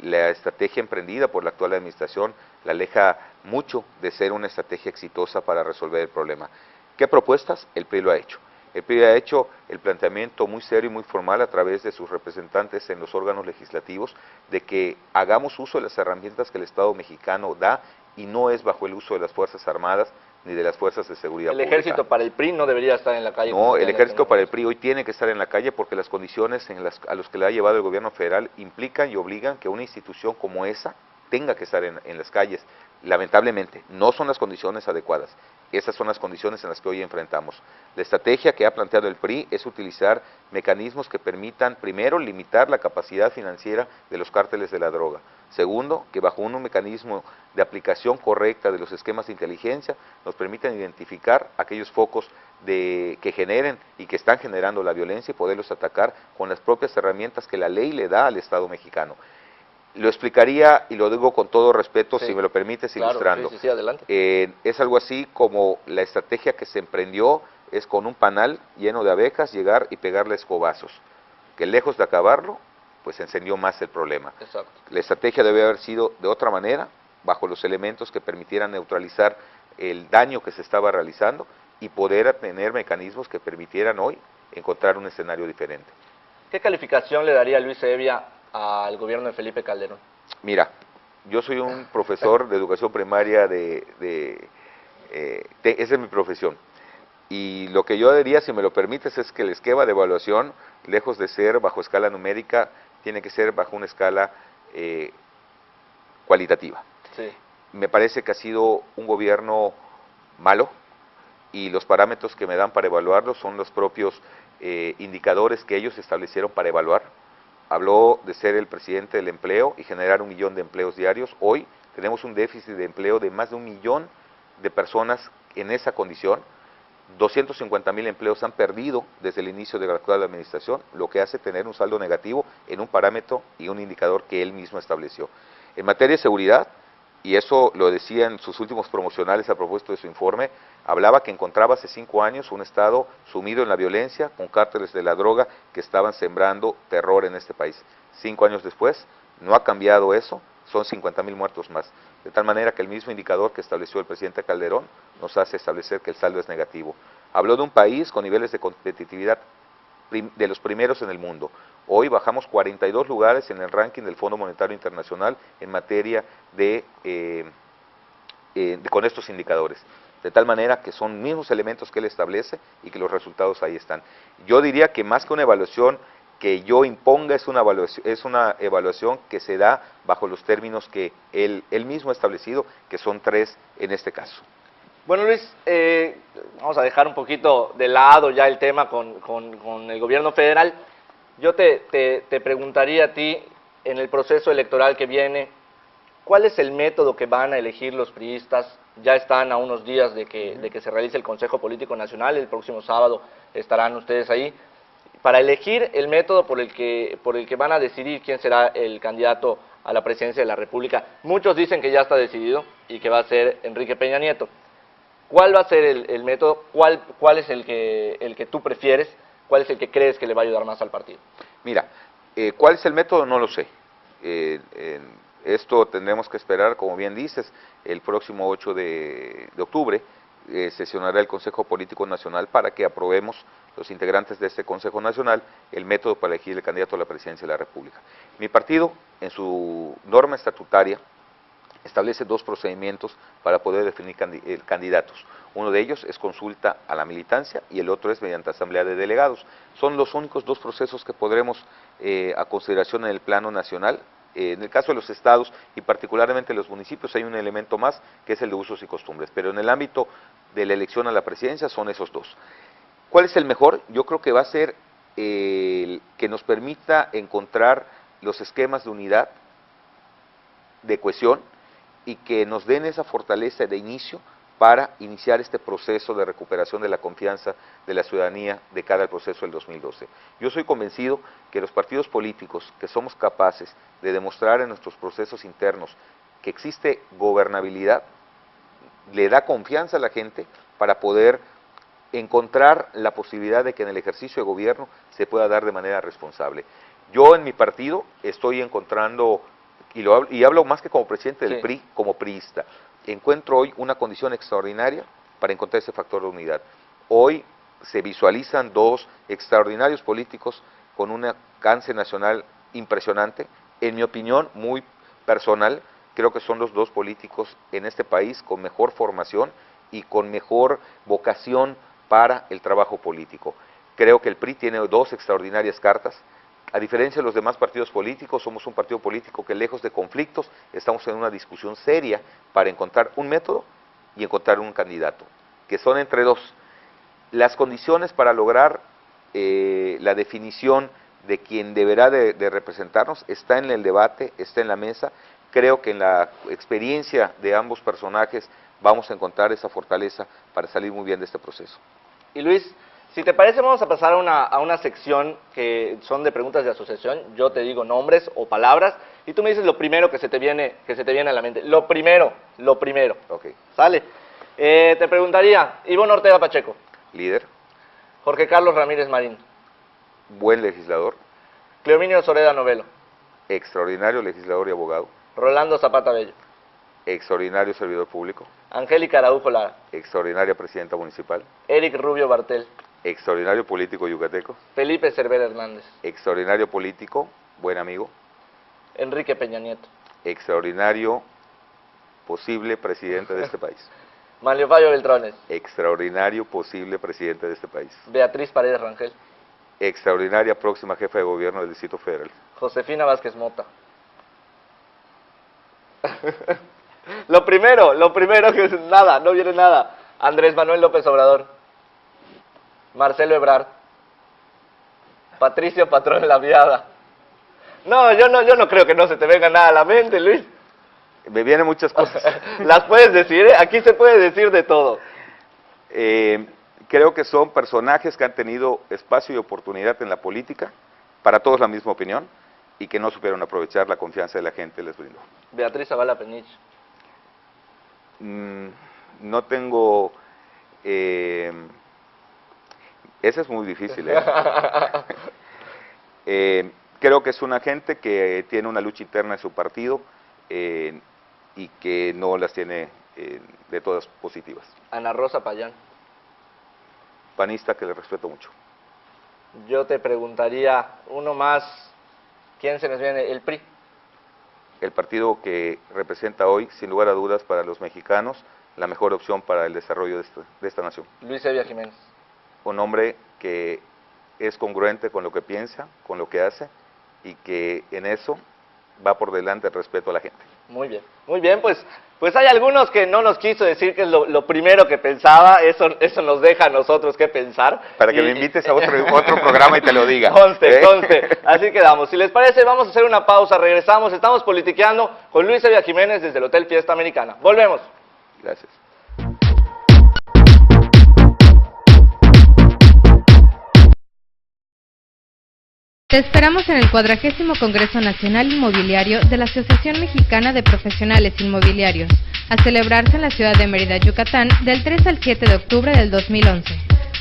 la estrategia emprendida por la actual administración la aleja mucho de ser una estrategia exitosa para resolver el problema. ¿Qué propuestas? El PRI lo ha hecho. El PRI ha hecho el planteamiento muy serio y muy formal a través de sus representantes en los órganos legislativos de que hagamos uso de las herramientas que el Estado mexicano da y no es bajo el uso de las Fuerzas Armadas ni de las fuerzas de seguridad pública. ¿El ejército para el PRI no debería estar en la calle? No, el ejército para el PRI hoy tiene que estar en la calle porque las condiciones a las que le ha llevado el gobierno federal implican y obligan que una institución como esa tenga que estar en las calles. Lamentablemente, no son las condiciones adecuadas. Esas son las condiciones en las que hoy enfrentamos. La estrategia que ha planteado el PRI es utilizar mecanismos que permitan, primero, limitar la capacidad financiera de los cárteles de la droga. Segundo, que bajo un mecanismo de aplicación correcta de los esquemas de inteligencia nos permitan identificar aquellos focos que generen y que están generando la violencia y poderlos atacar con las propias herramientas que la ley le da al Estado mexicano. Lo explicaría, y lo digo con todo respeto, Sí, si me lo permites, claro, ilustrando. sí, adelante. Es algo así como la estrategia que se emprendió es con un panal lleno de abejas llegar y pegarle escobazos, que lejos de acabarlo, pues encendió más el problema. Exacto. La estrategia debe haber sido de otra manera, bajo los elementos que permitieran neutralizar el daño que se estaba realizando y poder tener mecanismos que permitieran hoy encontrar un escenario diferente. ¿Qué calificación le daría Luis Evia al gobierno de Felipe Calderón? Mira, yo soy un profesor de educación primaria esa es mi profesión. Y lo que yo diría, si me lo permites, es que el esquema de evaluación, lejos de ser bajo escala numérica, tiene que ser bajo una escala cualitativa. Sí. Me parece que ha sido un gobierno malo y los parámetros que me dan para evaluarlo son los propios indicadores que ellos establecieron para evaluar. Habló de ser el presidente del empleo y generar 1 millón de empleos diarios. Hoy tenemos un déficit de empleo de más de 1 millón de personas en esa condición. 250,000 empleos han perdido desde el inicio de la actual administración, lo que hace tener un saldo negativo en un parámetro y un indicador que él mismo estableció. En materia de seguridad, y eso lo decía en sus últimos promocionales a propósito de su informe, hablaba que encontraba hace 5 años un Estado sumido en la violencia, con cárteles de la droga que estaban sembrando terror en este país. 5 años después, no ha cambiado eso, son 50,000 muertos más. De tal manera que el mismo indicador que estableció el presidente Calderón nos hace establecer que el saldo es negativo. Habló de un país con niveles de competitividad de los primeros en el mundo. Hoy bajamos 42 lugares en el ranking del Fondo Monetario Internacional en materia con estos indicadores. De tal manera que son mismos elementos que él establece y que los resultados ahí están. Yo diría que más que una evaluación que yo imponga, es una evaluación que se da bajo los términos que él mismo ha establecido, que son 3 en este caso. Bueno, Luis, vamos a dejar un poquito de lado ya el tema con el gobierno federal. Yo te preguntaría a ti, en el proceso electoral que viene, ¿cuál es el método que van a elegir los priistas? Ya están a unos días de que se realice el Consejo Político Nacional, el próximo sábado estarán ustedes ahí, para elegir el método por el que van a decidir quién será el candidato a la presidencia de la República. Muchos dicen que ya está decidido y que va a ser Enrique Peña Nieto. ¿Cuál va a ser el método? ¿Cuál es el que tú prefieres? ¿Cuál es el que crees que le va a ayudar más al partido? Mira, ¿cuál es el método? No lo sé. Esto tendremos que esperar, como bien dices, el próximo 8 de octubre sesionará el Consejo Político Nacional para que aprobemos los integrantes de este Consejo Nacional el método para elegir el candidato a la presidencia de la República. Mi partido, en su norma estatutaria, establece 2 procedimientos para poder definir candidatos. Uno de ellos es consulta a la militancia y el otro es mediante asamblea de delegados. Son los únicos 2 procesos que podremos a consideración en el plano nacional. En el caso de los estados y particularmente los municipios hay un elemento más que es el de usos y costumbres, pero en el ámbito de la elección a la presidencia son esos 2. ¿Cuál es el mejor? Yo creo que va a ser el que nos permita encontrar los esquemas de unidad, de cohesión, y que nos den esa fortaleza de inicio para iniciar este proceso de recuperación de la confianza de la ciudadanía de cara al proceso del 2012. Yo soy convencido que los partidos políticos que somos capaces de demostrar en nuestros procesos internos que existe gobernabilidad, le da confianza a la gente para poder encontrar la posibilidad de que en el ejercicio de gobierno se pueda dar de manera responsable. Yo en mi partido estoy encontrando, y hablo más que como presidente del PRI, como priista, encuentro hoy una condición extraordinaria para encontrar ese factor de unidad. Hoy se visualizan 2 extraordinarios políticos con un alcance nacional impresionante. En mi opinión, muy personal, creo que son los 2 políticos en este país con mejor formación y con mejor vocación para el trabajo político. Creo que el PRI tiene 2 extraordinarias cartas, A diferencia de los demás partidos políticos, somos un partido político que lejos de conflictos, estamos en una discusión seria para encontrar un método y encontrar un candidato, que son entre dos. Las condiciones para lograr la definición de quien deberá de representarnos está en el debate, está en la mesa. Creo que en la experiencia de ambos personajes vamos a encontrar esa fortaleza para salir muy bien de este proceso. Y Luis, si te parece, vamos a pasar a una sección que son de preguntas de asociación. Yo te digo nombres o palabras y tú me dices lo primero que se te viene a la mente. Lo primero. Ok. ¿Sale? Te preguntaría, Ivonne Ortega Pacheco. Líder. Jorge Carlos Ramírez Marín. Buen legislador. Cleominio Soreda Novelo. Extraordinario legislador y abogado. Rolando Zapata Bello. Extraordinario servidor público. Angélica Araujo Lara. Extraordinaria presidenta municipal. Eric Rubio Bartel. Extraordinario político yucateco. Felipe Cervera Hernández. Extraordinario político, buen amigo. Enrique Peña Nieto. Extraordinario posible presidente de este país. Manlio Fabio Beltrones. Extraordinario posible presidente de este país. Primera Paredes Rangel. Extraordinaria próxima jefa de gobierno del Distrito Federal. Josefina Vázquez Mota. Lo primero que es nada, no viene nada. Andrés Manuel López Obrador. Marcelo Ebrard. Patricio Patrón Laviada. No, yo no creo que no se te venga nada a la mente, Luis. Me vienen muchas cosas. Las puedes decir, ¿eh? Aquí se puede decir de todo. Creo que son personajes que han tenido espacio y oportunidad en la política, para todos la misma opinión, y que no supieron aprovechar la confianza de la gente les brindó. Beatriz Zavala Peñich. No tengo... ese es muy difícil. Creo que es una gente que tiene una lucha interna en su partido y que no las tiene de todas positivas. Ana Rosa Payán. Panista que le respeto mucho. Yo te preguntaría uno más, ¿quién se nos viene? El PRI. El partido que representa hoy, sin lugar a dudas, para los mexicanos, la mejor opción para el desarrollo de esta nación. Luis Evia Jiménez. Un hombre que es congruente con lo que piensa, con lo que hace, y que en eso va por delante el respeto a la gente. Muy bien, pues hay algunos que no nos quiso decir que es lo primero que pensaba, eso nos deja a nosotros que pensar. Para que me invites a otro programa y te lo diga. Conste, así quedamos. Si les parece, vamos a hacer una pausa, regresamos, estamos politiqueando con Luis Evia Jiménez desde el Hotel Fiesta Americana. Volvemos. Gracias. Te esperamos en el 40º Congreso Nacional Inmobiliario de la Asociación Mexicana de Profesionales Inmobiliarios, a celebrarse en la ciudad de Mérida, Yucatán, del 3 al 7 de octubre del 2011.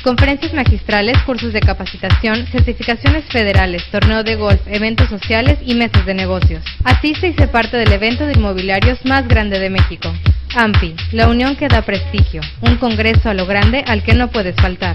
Conferencias magistrales, cursos de capacitación, certificaciones federales, torneo de golf, eventos sociales y mesas de negocios. Asiste y sé parte del evento de inmobiliarios más grande de México. AMPI, la unión que da prestigio, un congreso a lo grande al que no puedes faltar.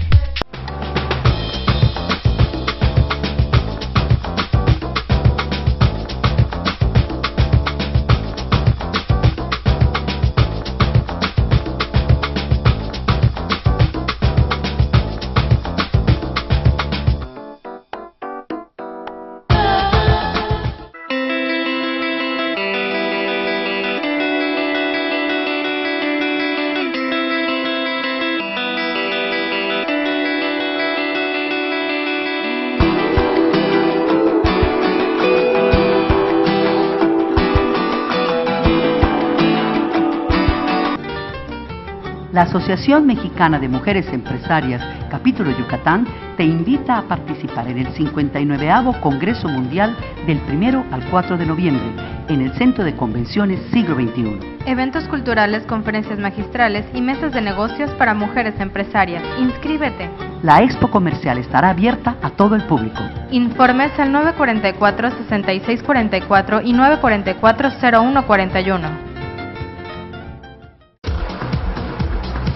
La Asociación Mexicana de Mujeres Empresarias, Capítulo Yucatán, te invita a participar en el 59º Congreso Mundial del 1 al 4 de noviembre en el Centro de Convenciones Siglo XXI. Eventos culturales, conferencias magistrales y mesas de negocios para mujeres empresarias. ¡Inscríbete! La expo comercial estará abierta a todo el público. Informes al 944-6644 y 944-0141.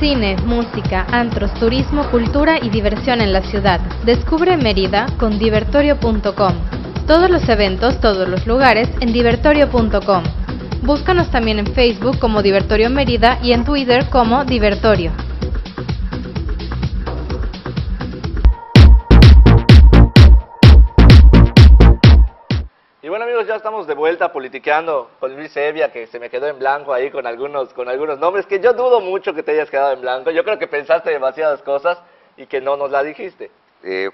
Cine, música, antros, turismo, cultura y diversión en la ciudad. Descubre Mérida con divertorio.com. Todos los eventos, todos los lugares en divertorio.com. Búscanos también en Facebook como Divertorio Mérida y en Twitter como Divertorio. amigos, ya estamos de vuelta politiqueando con Luis Evia, que se me quedó en blanco ahí con algunos nombres, que yo dudo mucho que te hayas quedado en blanco. Yo creo que pensaste demasiadas cosas y que no nos la dijiste.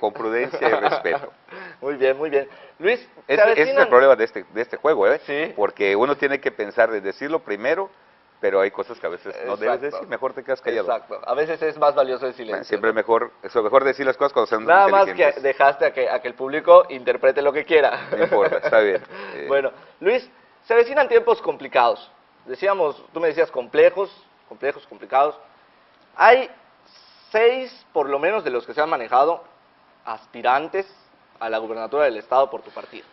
Con prudencia y respeto. Muy bien, muy bien. Luis, Ese es el problema de este juego, ¿eh? Sí. Porque uno tiene que pensar de decirlo primero, pero hay cosas que a veces no debes decir, mejor te quedas callado. Exacto, a veces es más valioso el silencio. Siempre ¿no? es mejor decir las cosas cuando son Nada más que inteligentes. dejaste a que el público interprete lo que quiera. No importa, está bien. Bueno, Luis, se avecinan tiempos complicados. Tú me decías complejos, complicados. Hay 6, por lo menos, de los que se han manejado, aspirantes a la gubernatura del estado por tu partido.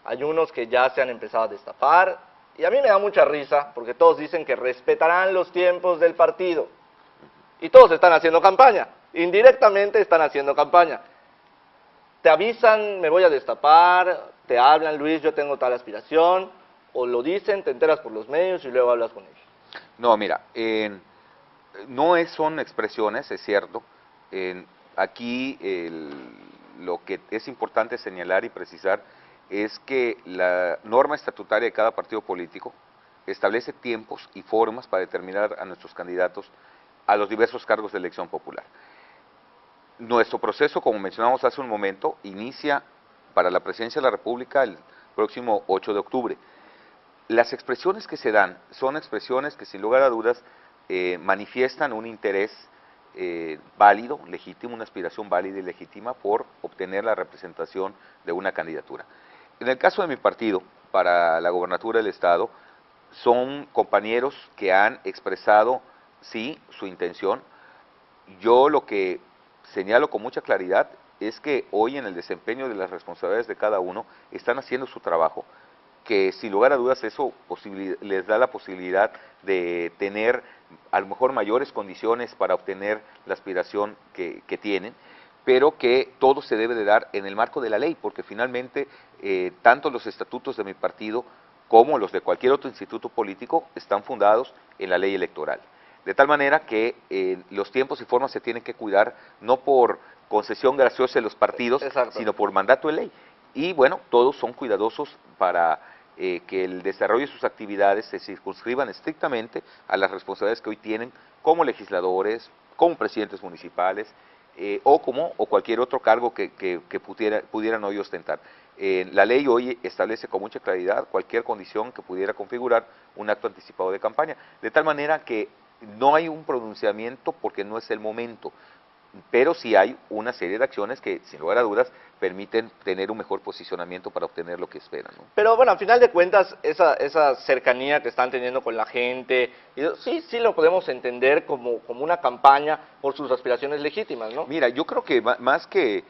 Hay unos que ya se han empezado a destapar, y a mí me da mucha risa, porque todos dicen que respetarán los tiempos del partido. Y todos están haciendo campaña, indirectamente están haciendo campaña. Te avisan, me voy a destapar, te hablan, Luis, yo tengo tal aspiración, o lo dicen, te enteras por los medios y luego hablas con ellos. No, mira, son expresiones, es cierto. Aquí lo que es importante señalar y precisar es que la norma estatutaria de cada partido político establece tiempos y formas para determinar a nuestros candidatos a los diversos cargos de elección popular. Nuestro proceso, como mencionamos hace un momento, inicia para la presidencia de la República el próximo 8 de octubre. Las expresiones que se dan son expresiones que sin lugar a dudas manifiestan un interés válido, legítimo, una aspiración válida y legítima por obtener la representación de una candidatura. En el caso de mi partido, para la gobernatura del estado, son compañeros que han expresado, sí, su intención. Yo lo que señalo con mucha claridad es que hoy en el desempeño de las responsabilidades de cada uno están haciendo su trabajo, que sin lugar a dudas eso les da la posibilidad de tener a lo mejor mayores condiciones para obtener la aspiración que tienen, pero que todo se debe de dar en el marco de la ley, porque finalmente tanto los estatutos de mi partido como los de cualquier otro instituto político están fundados en la ley electoral. De tal manera que los tiempos y formas se tienen que cuidar no por concesión graciosa de los partidos, sino por mandato de ley. Y bueno, todos son cuidadosos para que el desarrollo de sus actividades se circunscriban estrictamente a las responsabilidades que hoy tienen como legisladores, como presidentes municipales, o cualquier otro cargo que pudieran hoy ostentar. La ley hoy establece con mucha claridad cualquier condición que pudiera configurar un acto anticipado de campaña, de tal manera que no hay un pronunciamiento porque no es el momento, pero sí hay una serie de acciones que, sin lugar a dudas, permiten tener un mejor posicionamiento para obtener lo que esperan, ¿no? Pero bueno, al final de cuentas, esa cercanía que están teniendo con la gente, sí lo podemos entender como una campaña por sus aspiraciones legítimas, ¿no? Mira, yo creo que más que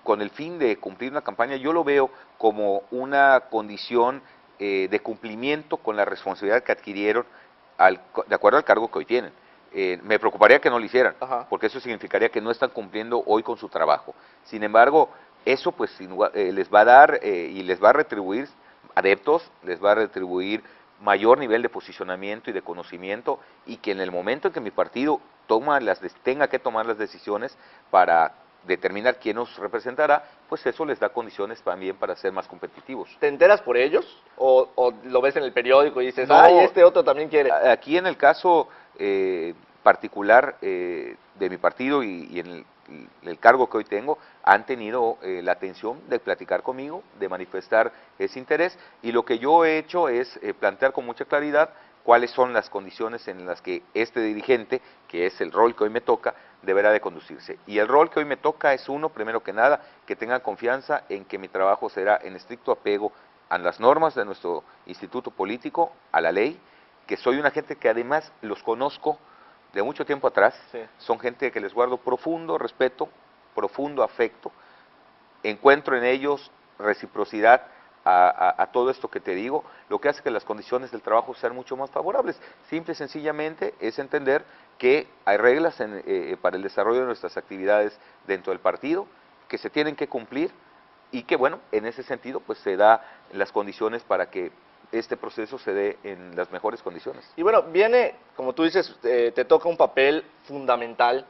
con el fin de cumplir una campaña, yo lo veo como una condición de cumplimiento con la responsabilidad que adquirieron de acuerdo al cargo que hoy tienen. Me preocuparía que no lo hicieran, porque eso significaría que no están cumpliendo hoy con su trabajo. Sin embargo, eso pues les va a dar y les va a retribuir adeptos, les va a retribuir mayor nivel de posicionamiento y de conocimiento, y que en el momento en que mi partido tenga que tomar las decisiones para determinar quién nos representará, pues eso les da condiciones también para ser más competitivos. ¿Te enteras por ellos? ¿O lo ves en el periódico y dices, no, ay, este otro también quiere? Aquí en el caso particular de mi partido y en el cargo que hoy tengo, han tenido la atención de platicar conmigo, de manifestar ese interés, y lo que yo he hecho es plantear con mucha claridad cuáles son las condiciones en las que este dirigente, que es el rol que hoy me toca, deberá de conducirse. Y el rol que hoy me toca es primero que nada, que tengan confianza en que mi trabajo será en estricto apego a las normas de nuestro instituto político, a la ley, que soy una gente que además los conozco de mucho tiempo atrás, son gente que les guardo profundo respeto, profundo afecto, encuentro en ellos reciprocidad a todo esto que te digo, lo que hace que las condiciones del trabajo sean mucho más favorables. Simple y sencillamente es entender que hay reglas para el desarrollo de nuestras actividades dentro del partido, que se tienen que cumplir, y que bueno, en ese sentido pues se da las condiciones para que este proceso se dé en las mejores condiciones. Y bueno, como tú dices, te toca un papel fundamental,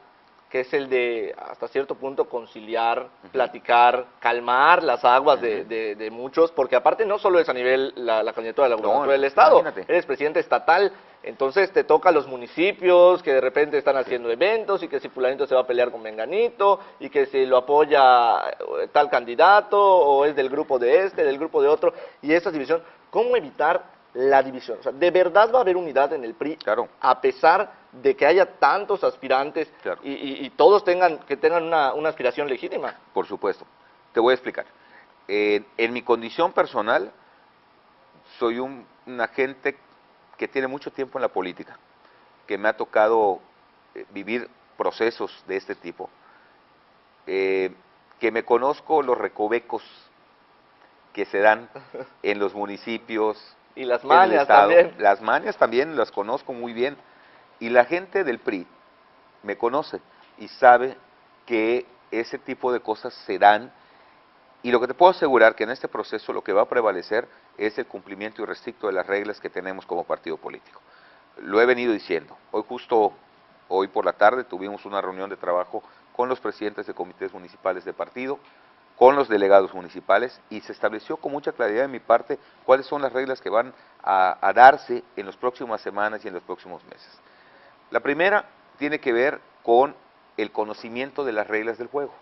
que es el de, hasta cierto punto, conciliar, platicar, calmar las aguas de muchos, porque aparte no solo es a nivel la candidatura de la gubernatura del Estado, imagínate. eres presidente estatal, entonces te toca a los municipios que de repente están haciendo eventos y que si fulanito se va a pelear con menganito y que si lo apoya tal candidato o es del grupo de este, del grupo de otro, y esa división, ¿cómo evitar la división? O sea, ¿de verdad va a haber unidad en el PRI? Claro. A pesar de que haya tantos aspirantes Claro. y todos tengan una aspiración legítima. Por supuesto. Te voy a explicar. En mi condición personal, soy un agente que tiene mucho tiempo en la política, que me ha tocado vivir procesos de este tipo, que me conozco los recovecos que se dan en los municipios, Y las en el mañas Estado. también. Las mañas también las conozco muy bien. Y la gente del PRI me conoce y sabe que ese tipo de cosas se dan. Y lo que te puedo asegurar que en este proceso lo que va a prevalecer es el cumplimiento irrestricto de las reglas que tenemos como partido político. Lo he venido diciendo. Hoy por la tarde tuvimos una reunión de trabajo con los presidentes de comités municipales de partido, con los delegados municipales, y se estableció con mucha claridad de mi parte cuáles son las reglas que van a darse en las próximas semanas y en los próximos meses. La primera tiene que ver con el conocimiento de las reglas del juego.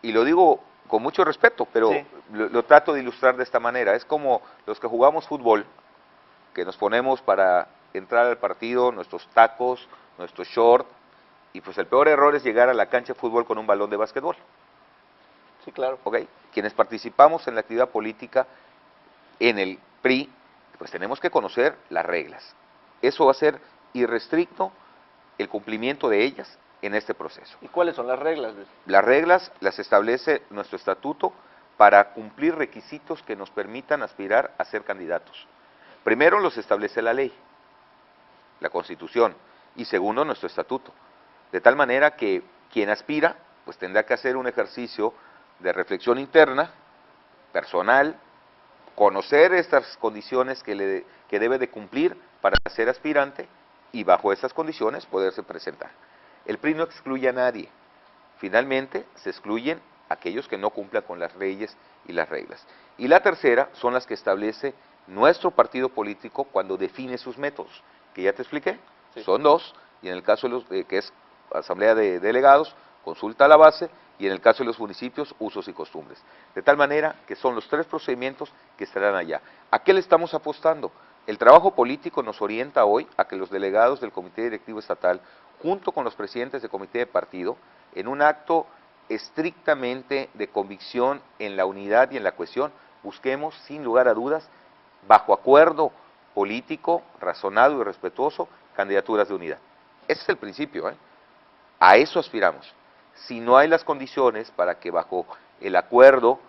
Y lo digo con mucho respeto, pero Sí. lo trato de ilustrar de esta manera. Es como los que jugamos fútbol, que nos ponemos para entrar al partido, nuestros tacos, nuestro short, y pues el peor error es llegar a la cancha de fútbol con un balón de básquetbol. Sí, claro. ¿Ok? Quienes participamos en la actividad política en el PRI, pues tenemos que conocer las reglas. Eso va a ser irrestricto el cumplimiento de ellas en este proceso. ¿Y cuáles son las reglas, Luis? Las reglas las establece nuestro estatuto para cumplir requisitos que nos permitan aspirar a ser candidatos. Primero los establece la ley, la Constitución, y segundo nuestro estatuto. De tal manera que quien aspira, pues tendrá que hacer un ejercicio de reflexión interna, personal, conocer estas condiciones que debe de cumplir para ser aspirante y bajo estas condiciones poderse presentar. El PRI no excluye a nadie. Finalmente, se excluyen aquellos que no cumplan con las leyes y las reglas. Y la tercera son las que establece nuestro partido político cuando define sus métodos, que ya te expliqué. Sí. Son dos, y en el caso de los, que es Asamblea de Delegados, consulta a la base, y en el caso de los municipios, usos y costumbres. De tal manera que son los tres procedimientos que estarán allá. ¿A qué le estamos apostando? El trabajo político nos orienta hoy a que los delegados del Comité Directivo Estatal, junto con los presidentes de comité de partido, en un acto estrictamente de convicción en la unidad y en la cohesión, busquemos, sin lugar a dudas, bajo acuerdo político, razonado y respetuoso, candidaturas de unidad. Ese es el principio, ¿eh? A eso aspiramos. Si no hay las condiciones para que bajo el acuerdo,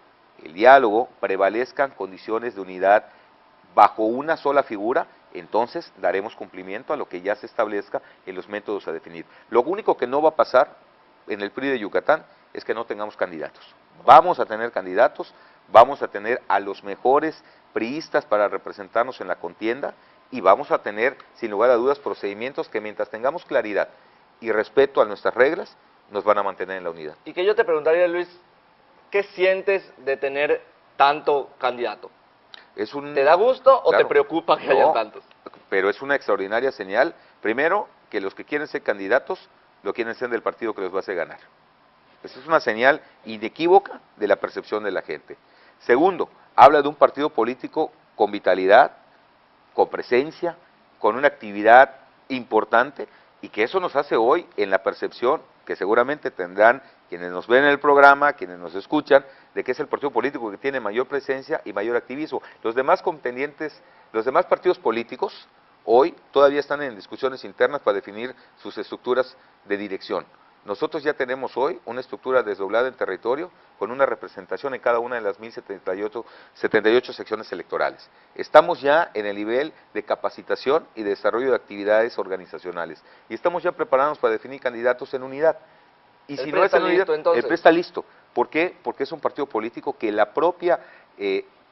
el diálogo, prevalezcan condiciones de unidad bajo una sola figura, entonces daremos cumplimiento a lo que ya se establezca en los métodos a definir. Lo único que no va a pasar en el PRI de Yucatán es que no tengamos candidatos. Vamos a tener candidatos, vamos a tener a los mejores priistas para representarnos en la contienda y vamos a tener, sin lugar a dudas, procedimientos que mientras tengamos claridad y respeto a nuestras reglas, nos van a mantener en la unidad. Y que yo te preguntaría, Luis, ¿qué sientes de tener tanto candidato? ¿Te da gusto o Claro. te preocupa que No, haya tantos? Pero es una extraordinaria señal. Primero, que los que quieren ser candidatos, lo quieren ser del partido que los va a hacer ganar. Esa es una señal inequívoca de la percepción de la gente. Segundo, habla de un partido político con vitalidad, con presencia, con una actividad importante, y que eso nos hace hoy en la percepción que seguramente tendrán quienes nos ven en el programa, quienes nos escuchan, de que es el partido político que tiene mayor presencia y mayor activismo. Los demás contendientes, los demás partidos políticos, hoy todavía están en discusiones internas para definir sus estructuras de dirección. Nosotros ya tenemos hoy una estructura desdoblada en territorio con una representación en cada una de las 1.078 secciones electorales. Estamos ya en el nivel de capacitación y de desarrollo de actividades organizacionales y estamos ya preparados para definir candidatos en unidad. Y si no es en unidad, el PRI está listo. ¿Por qué? Porque es un partido político que la propia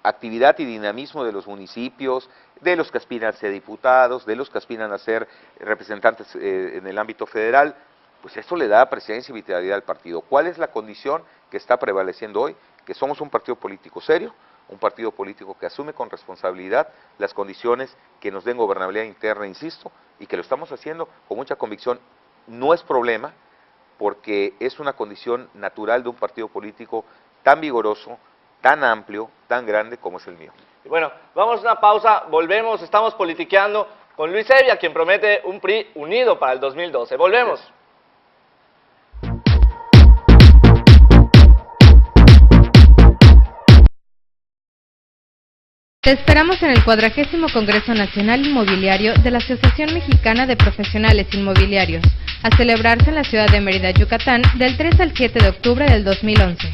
actividad y dinamismo de los municipios, de los que aspiran a ser diputados, de los que aspiran a ser representantes en el ámbito federal, pues esto le da presencia y vitalidad al partido. ¿Cuál es la condición que está prevaleciendo hoy? Que somos un partido político serio, un partido político que asume con responsabilidad las condiciones que nos den gobernabilidad interna, insisto, y que lo estamos haciendo con mucha convicción. No es problema, porque es una condición natural de un partido político tan vigoroso, tan amplio, tan grande como es el mío. Bueno, vamos a una pausa, volvemos, estamos politiqueando con Luis Hevia, quien promete un PRI unido para el 2012. Volvemos. Te esperamos en el 40º Congreso Nacional Inmobiliario de la Asociación Mexicana de Profesionales Inmobiliarios, a celebrarse en la ciudad de Mérida, Yucatán, del 3 al 7 de octubre del 2011.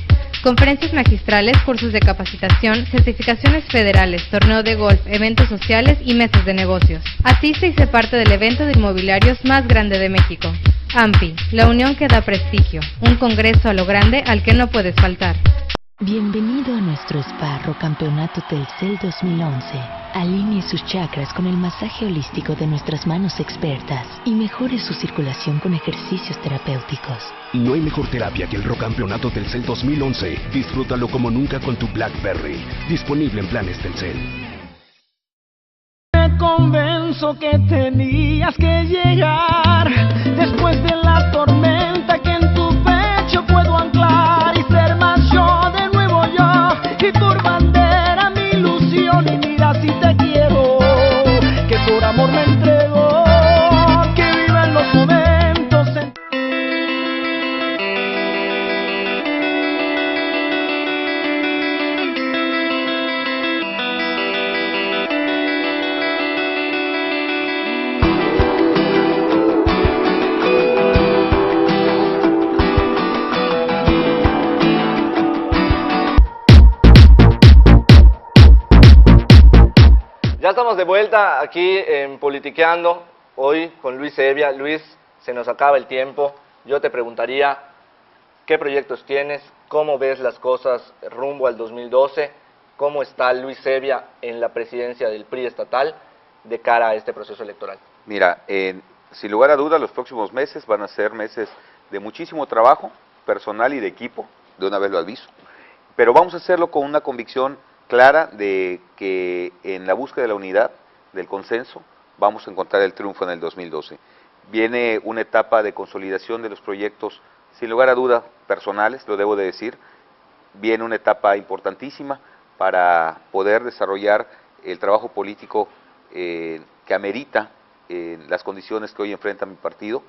Conferencias magistrales, cursos de capacitación, certificaciones federales, torneo de golf, eventos sociales y mesas de negocios. Asiste y sé parte del evento de inmobiliarios más grande de México. AMPI, la unión que da prestigio, un congreso a lo grande al que no puedes faltar. Bienvenido a nuestro Spa Campeonato Telcel 2011. Alinee sus chakras con el masaje holístico de nuestras manos expertas y mejore su circulación con ejercicios terapéuticos. No hay mejor terapia que el Rocampeonato Telcel 2011. Disfrútalo como nunca con tu BlackBerry. Disponible en planes Telcel. Te convenzo que tenías que llegar después de la tormenta, que en tu pecho puedo anclar y ser más yo, de nuevo yo, y por bandera mi ilusión. Y mira si te quiero, que por amor me entrego, que viva en los momentos. Ya estamos de vuelta aquí en Politiqueando, hoy con Luis Hevia. Luis, se nos acaba el tiempo. Yo te preguntaría, ¿qué proyectos tienes? ¿Cómo ves las cosas rumbo al 2012? ¿Cómo está Luis Hevia en la presidencia del PRI estatal de cara a este proceso electoral? Mira, sin lugar a dudas, los próximos meses van a ser meses de muchísimo trabajo personal y de equipo, de una vez lo aviso, pero vamos a hacerlo con una convicción clara de que en la búsqueda de la unidad, del consenso, vamos a encontrar el triunfo en el 2012. Viene una etapa de consolidación de los proyectos, sin lugar a duda, personales, lo debo de decir. Viene una etapa importantísima para poder desarrollar el trabajo político que amerita las condiciones que hoy enfrenta mi partido,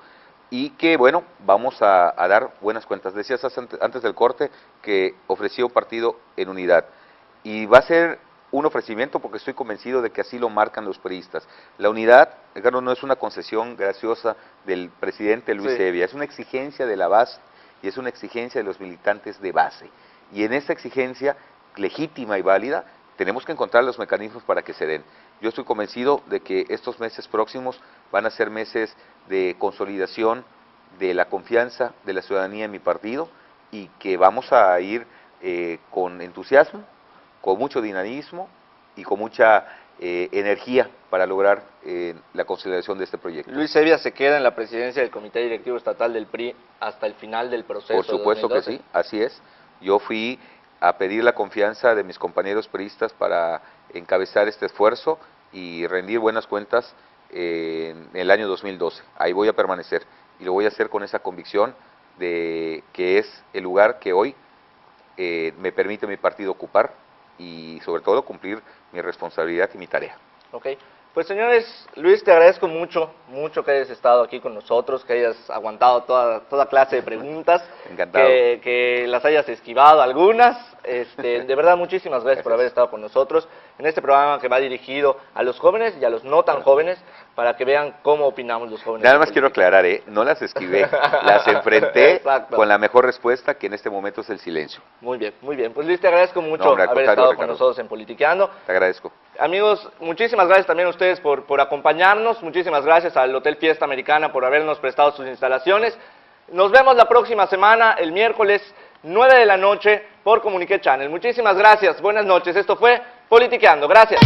y que, bueno, vamos a dar buenas cuentas. Decías antes del corte que ofreció un partido en unidad. Y va a ser un ofrecimiento porque estoy convencido de que así lo marcan los priistas. La unidad, Ricardo, no es una concesión graciosa del presidente Luis Hevia, es una exigencia de la base y es una exigencia de los militantes de base. Y en esa exigencia legítima y válida tenemos que encontrar los mecanismos para que se den. Yo estoy convencido de que estos meses próximos van a ser meses de consolidación de la confianza de la ciudadanía en mi partido, y que vamos a ir con entusiasmo, con mucho dinamismo y con mucha energía para lograr la consolidación de este proyecto. Luis Hevia se queda en la presidencia del Comité Directivo Estatal del PRI hasta el final del proceso. Por supuesto que sí, así es. Yo fui a pedir la confianza de mis compañeros priistas para encabezar este esfuerzo y rendir buenas cuentas en el año 2012. Ahí voy a permanecer y lo voy a hacer con esa convicción de que es el lugar que hoy me permite mi partido ocupar, y sobre todo cumplir mi responsabilidad y mi tarea. Ok, pues señores, Luis, te agradezco mucho que hayas estado aquí con nosotros, que hayas aguantado toda clase de preguntas. Encantado. Que las hayas esquivado algunas. De verdad, muchísimas gracias por haber estado con nosotros en este programa que va dirigido a los jóvenes y a los no tan jóvenes, para que vean cómo opinamos los jóvenes. Nada más quiero aclarar, no las esquivé, las enfrenté Exacto. con la mejor respuesta, que en este momento es el silencio. Muy bien, muy bien. Pues Luis, te agradezco mucho No, hombre, al haber contrario, estado Ricardo. con nosotros en Politiqueando. Te agradezco. Amigos, muchísimas gracias también a ustedes por acompañarnos. Muchísimas gracias al Hotel Fiesta Americana por habernos prestado sus instalaciones. Nos vemos la próxima semana, el miércoles 9 de la noche por Comunique Channel. Muchísimas gracias, buenas noches. Esto fue Politiqueando. Gracias.